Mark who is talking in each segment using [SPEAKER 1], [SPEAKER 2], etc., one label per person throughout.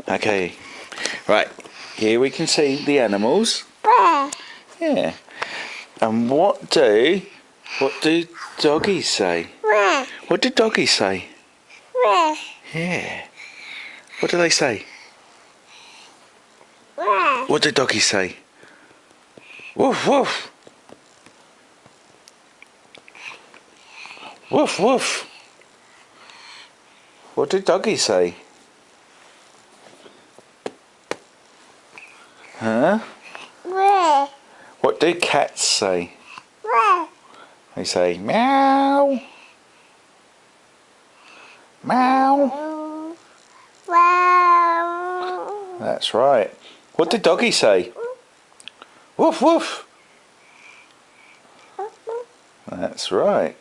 [SPEAKER 1] Okay, right, here we can see the animals. Yeah. And what do doggies say? What do doggies say? Yeah. What do they say? What do doggies say? Woof woof. Woof woof. What do doggies say? Huh? What do cats say? They say meow. Meow. That's right. What do doggies say? Woof woof. That's right.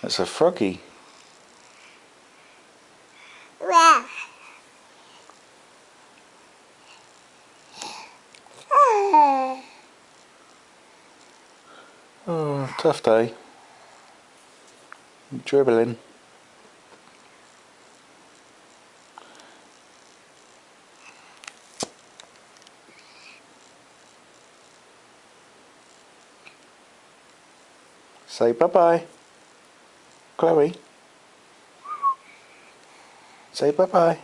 [SPEAKER 1] That's a froggy. Oh, tough day. Dribbling. Say bye-bye. Chloe. Say bye-bye.